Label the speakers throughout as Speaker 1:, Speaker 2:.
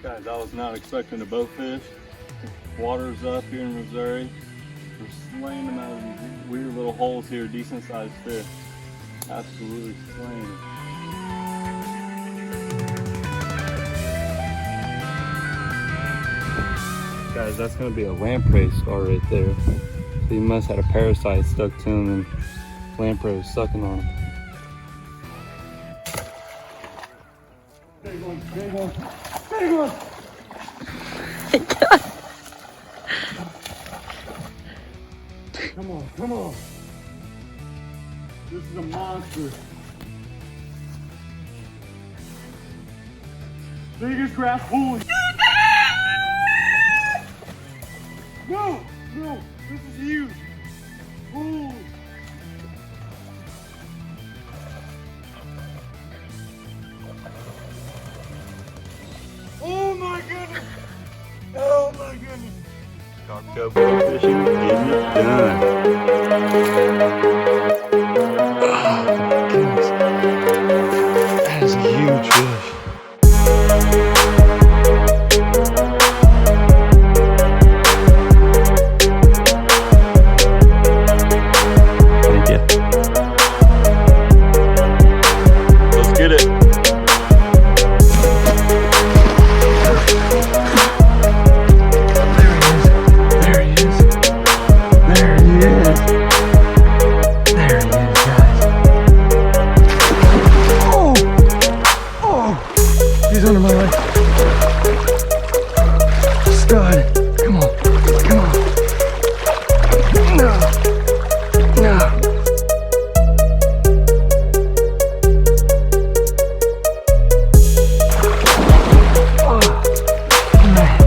Speaker 1: Guys, I was not expecting a bowfish. Water's up here in Missouri. We're slaying them out of these weird little holes here, decent sized fish. Absolutely slaying them. Guys, that's gonna be a lamprey scar right there. So he must have had a parasite stuck to him and lamprey was sucking on him. Big one, big one, big one! Come on, come on. This is a monster. Biggest grass, holy. No, no, this is huge. Holy. Oh my goodness. Oh my goodness. Cocktail bowfishing, getting it done. Oh my goodness. That is a huge fish. Thank you. Let's get it. He's under my leg. Stud. Come on. Come on. No. No. Oh. Man.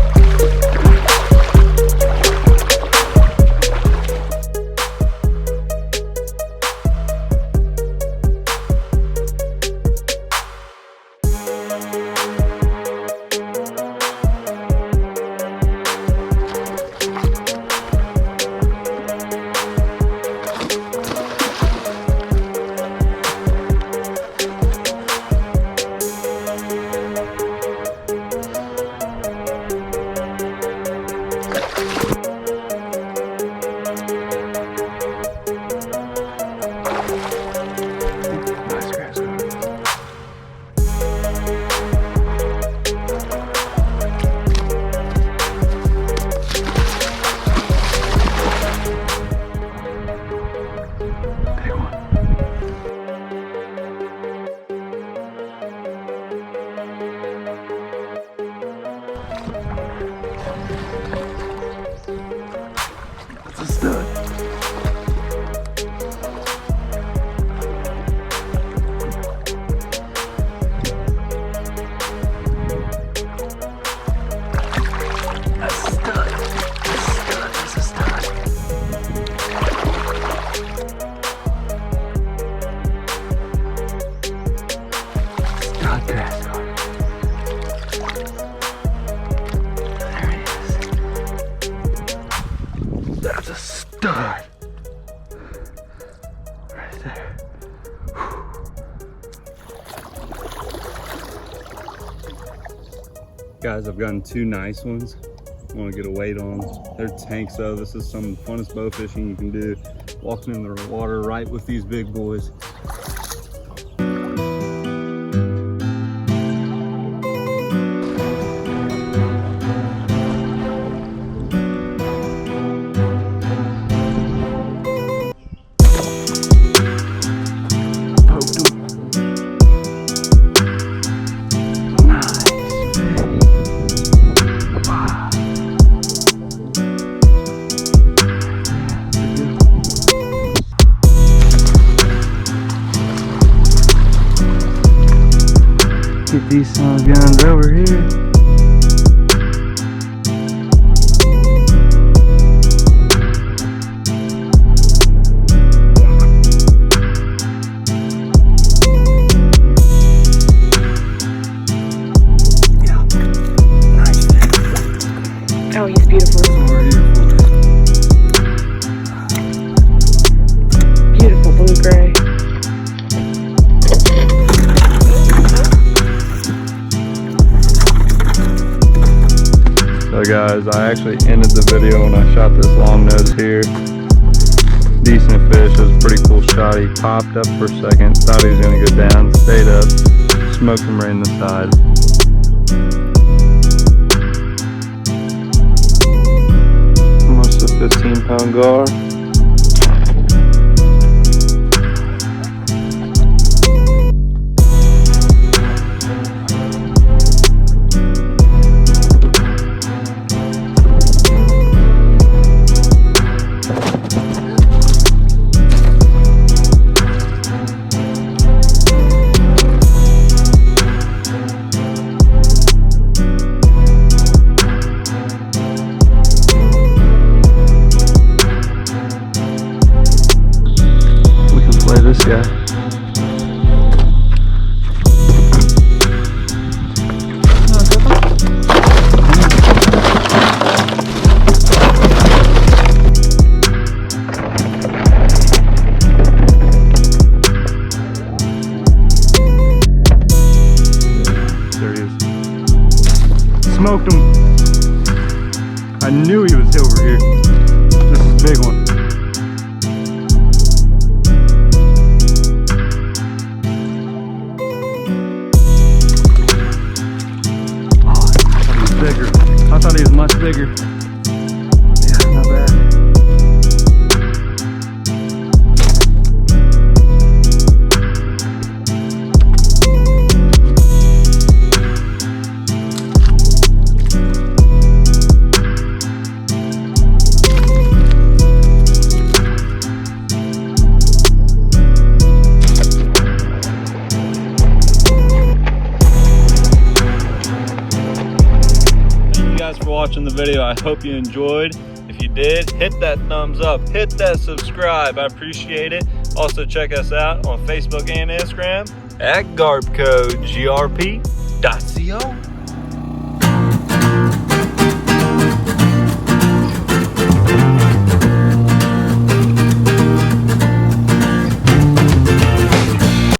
Speaker 1: That's a stud. That's a stud. Right there. Whew. Guys, I've gotten two nice ones. want to get a weight on. They're tanks though. This is some funnest bow fishing you can do. Walking in the water right with these big boys.
Speaker 2: Get these son of guns over here.
Speaker 3: Yeah. Nice. Oh, he's beautiful. Beautiful blue-gray.
Speaker 1: So guys, I actually ended the video when I shot this longnose here. Decent fish, it was a pretty cool shot. He popped up for a second, thought he was gonna go down, stayed up, smoked him right in the side. Almost a 15-pound gar. This guy. There he is. Smoked him. I knew he was over here. This is a big one. Bigger. I thought he was much bigger. Yeah, not bad. For watching the video. I hope you enjoyed. If you did, hit that thumbs up, hit that subscribe. I appreciate it. Also check us out on Facebook and Instagram at GarbCo, grp.co.